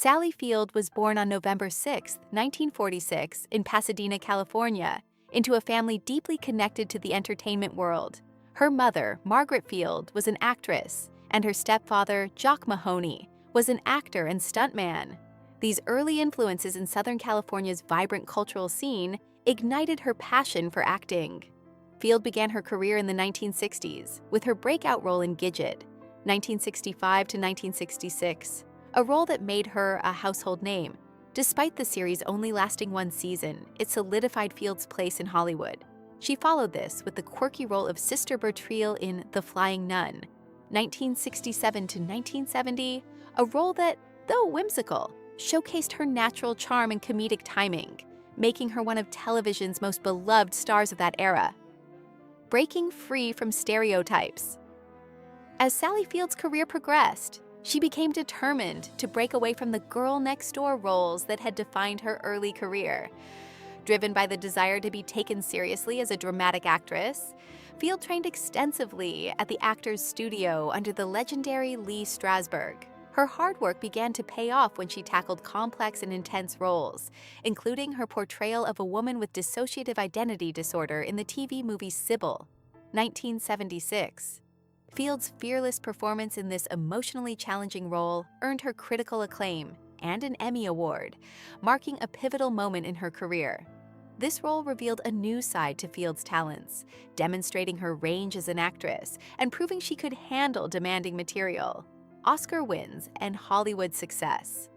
Sally Field was born on November 6, 1946, in Pasadena, California, into a family deeply connected to the entertainment world. Her mother, Margaret Field, was an actress, and her stepfather, Jock Mahoney, was an actor and stuntman. These early influences in Southern California's vibrant cultural scene ignited her passion for acting. Field began her career in the 1960s with her breakout role in Gidget, 1965 to 1966, a role that made her a household name. Despite the series only lasting one season, it solidified Field's place in Hollywood. She followed this with the quirky role of Sister Bertrille in The Flying Nun, 1967 to 1970, a role that, though whimsical, showcased her natural charm and comedic timing, making her one of television's most beloved stars of that era. Breaking free from stereotypes. As Sally Field's career progressed, she became determined to break away from the girl-next-door roles that had defined her early career. Driven by the desire to be taken seriously as a dramatic actress, Field trained extensively at the Actors Studio under the legendary Lee Strasberg. Her hard work began to pay off when she tackled complex and intense roles, including her portrayal of a woman with dissociative identity disorder in the TV movie Sybil, 1976. Field's fearless performance in this emotionally challenging role earned her critical acclaim and an Emmy Award, marking a pivotal moment in her career. This role revealed a new side to Field's talents, demonstrating her range as an actress and proving she could handle demanding material. Oscar wins and Hollywood success.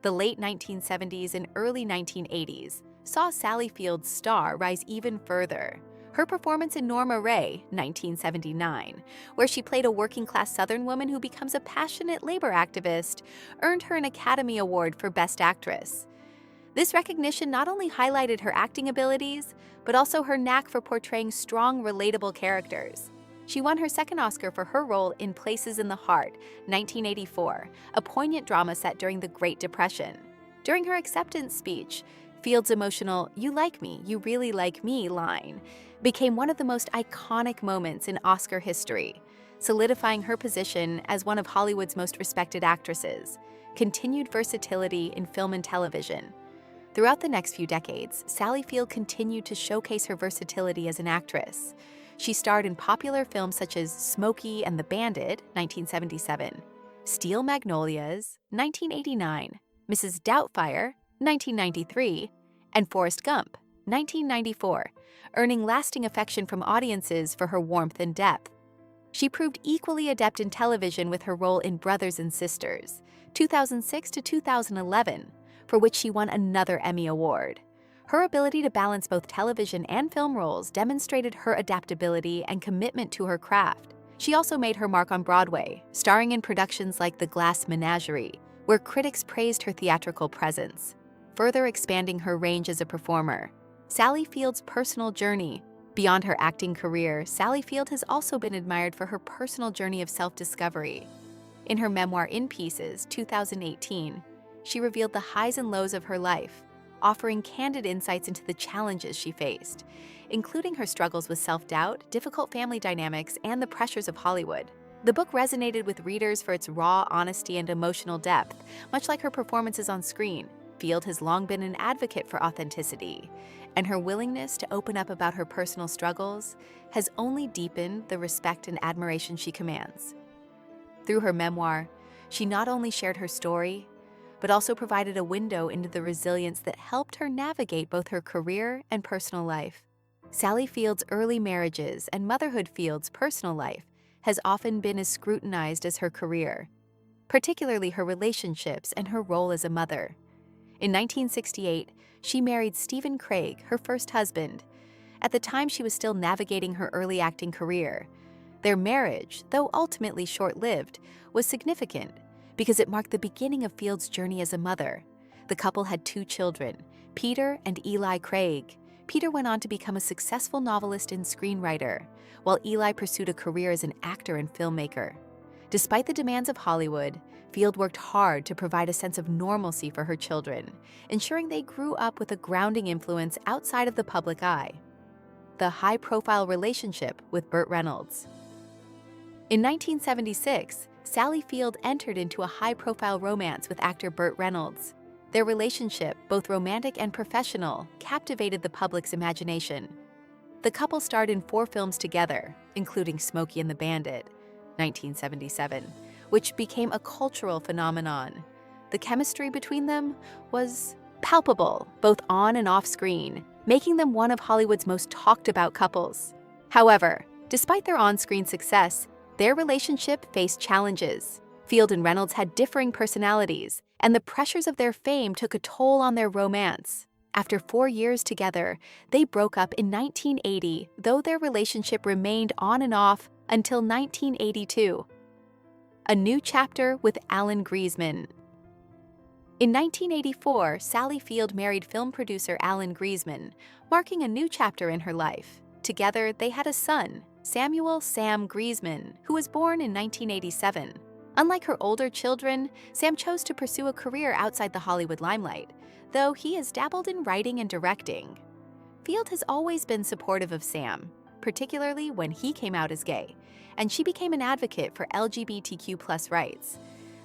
The late 1970s and early 1980s saw Sally Field's star rise even further. Her performance in Norma Rae, 1979, where she played a working-class Southern woman who becomes a passionate labor activist, earned her an Academy Award for Best Actress. This recognition not only highlighted her acting abilities, but also her knack for portraying strong, relatable characters. She won her second Oscar for her role in Places in the Heart, 1984, a poignant drama set during the Great Depression. During her acceptance speech, Field's emotional "You like me, you really like me" line became one of the most iconic moments in Oscar history, solidifying her position as one of Hollywood's most respected actresses. Continued versatility in film and television. Throughout the next few decades, Sally Field continued to showcase her versatility as an actress. She starred in popular films such as Smokey and the Bandit, 1977, Steel Magnolias, 1989, Mrs. Doubtfire, 1993, and Forrest Gump, 1994, earning lasting affection from audiences for her warmth and depth. She proved equally adept in television with her role in Brothers and Sisters, 2006 to 2011, for which she won another Emmy Award. Her ability to balance both television and film roles demonstrated her adaptability and commitment to her craft. She also made her mark on Broadway, starring in productions like The Glass Menagerie, where critics praised her theatrical presence, further expanding her range as a performer. Sally Field's personal journey. Beyond her acting career, Sally Field has also been admired for her personal journey of self-discovery. In her memoir In Pieces, 2018, she revealed the highs and lows of her life, offering candid insights into the challenges she faced, including her struggles with self-doubt, difficult family dynamics, and the pressures of Hollywood. The book resonated with readers for its raw honesty and emotional depth, much like her performances on screen. Field has long been an advocate for authenticity, and her willingness to open up about her personal struggles has only deepened the respect and admiration she commands. Through her memoir, she not only shared her story, but also provided a window into the resilience that helped her navigate both her career and personal life. Sally Field's early marriages and motherhood Field's personal life has often been as scrutinized as her career, particularly her relationships and her role as a mother. In 1968, she married Stephen Craig, her first husband. At the time, she was still navigating her early acting career. Their marriage, though ultimately short-lived, was significant because it marked the beginning of Field's journey as a mother. The couple had 2 children, Peter and Eli Craig. Peter went on to become a successful novelist and screenwriter, while Eli pursued a career as an actor and filmmaker. Despite the demands of Hollywood, Field worked hard to provide a sense of normalcy for her children, ensuring they grew up with a grounding influence outside of the public eye. The high-profile relationship with Burt Reynolds. In 1976, Sally Field entered into a high-profile romance with actor Burt Reynolds. Their relationship, both romantic and professional, captivated the public's imagination. The couple starred in 4 films together, including Smokey and the Bandit, 1977, which became a cultural phenomenon. The chemistry between them was palpable, both on and off screen, making them one of Hollywood's most talked-about couples. However, despite their on-screen success, their relationship faced challenges. Field and Reynolds had differing personalities, and the pressures of their fame took a toll on their romance. After 4 years together, they broke up in 1980, though their relationship remained on and off until 1982. A new chapter with Alan Griezmann. In 1984, Sally Field married film producer Alan Griezmann, marking a new chapter in her life. Together, they had a son, Samuel "Sam" Griezmann, who was born in 1987. Unlike her older children, Sam chose to pursue a career outside the Hollywood limelight, though he has dabbled in writing and directing. Field has always been supportive of Sam, particularly when he came out as gay, and she became an advocate for LGBTQ+ rights.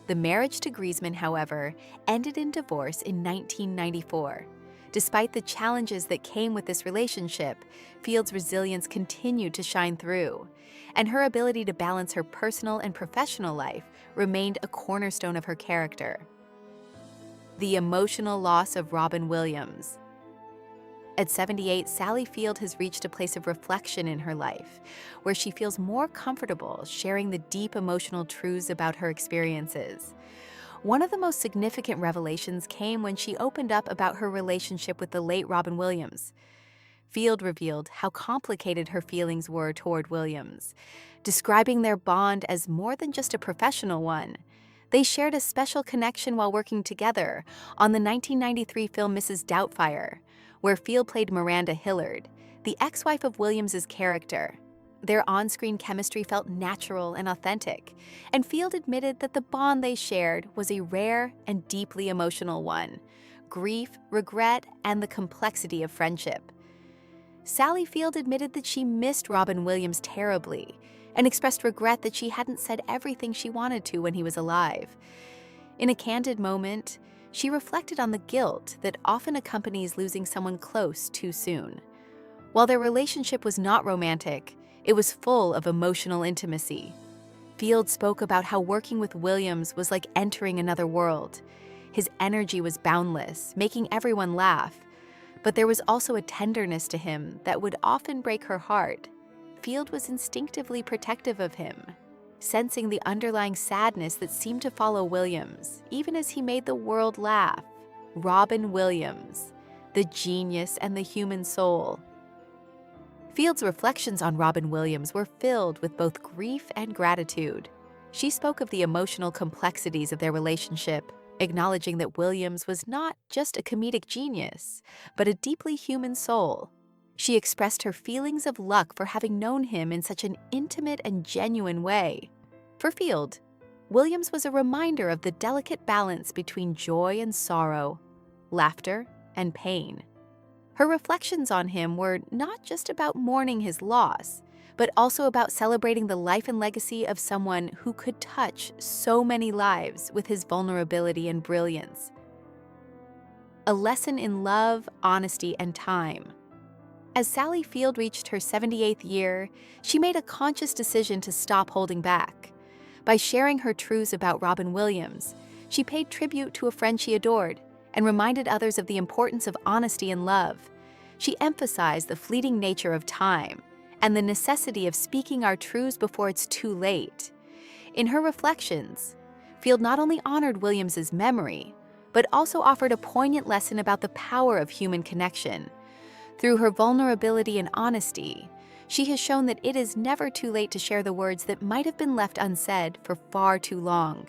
The marriage to Griezmann, however, ended in divorce in 1994. Despite the challenges that came with this relationship, Field's resilience continued to shine through, and her ability to balance her personal and professional life remained a cornerstone of her character. The emotional loss of Robin Williams. At 78, Sally Field has reached a place of reflection in her life, where she feels more comfortable sharing the deep emotional truths about her experiences. One of the most significant revelations came when she opened up about her relationship with the late Robin Williams. Field revealed how complicated her feelings were toward Williams, describing their bond as more than just a professional one. They shared a special connection while working together on the 1993 film Mrs. Doubtfire, where Field played Miranda Hillard, the ex-wife of Williams's character. Their on-screen chemistry felt natural and authentic, and Field admitted that the bond they shared was a rare and deeply emotional one: grief, regret, and the complexity of friendship. Sally Field admitted that she missed Robin Williams terribly and expressed regret that she hadn't said everything she wanted to when he was alive. In a candid moment, she reflected on the guilt that often accompanies losing someone close too soon. While their relationship was not romantic, it was full of emotional intimacy. Field spoke about how working with Williams was like entering another world. His energy was boundless, making everyone laugh. But there was also a tenderness to him that would often break her heart. Field was instinctively protective of him, sensing the underlying sadness that seemed to follow Williams, even as he made the world laugh. Robin Williams, the genius and the human soul. Field's reflections on Robin Williams were filled with both grief and gratitude. She spoke of the emotional complexities of their relationship, acknowledging that Williams was not just a comedic genius, but a deeply human soul. She expressed her feelings of luck for having known him in such an intimate and genuine way. For Field, Williams was a reminder of the delicate balance between joy and sorrow, laughter and pain. Her reflections on him were not just about mourning his loss, but also about celebrating the life and legacy of someone who could touch so many lives with his vulnerability and brilliance. A lesson in love, honesty, and time. As Sally Field reached her 78th year, she made a conscious decision to stop holding back. By sharing her truths about Robin Williams, she paid tribute to a friend she adored and reminded others of the importance of honesty and love. She emphasized the fleeting nature of time and the necessity of speaking our truths before it's too late. In her reflections, Field not only honored Williams's memory, but also offered a poignant lesson about the power of human connection. Through her vulnerability and honesty, she has shown that it is never too late to share the words that might have been left unsaid for far too long.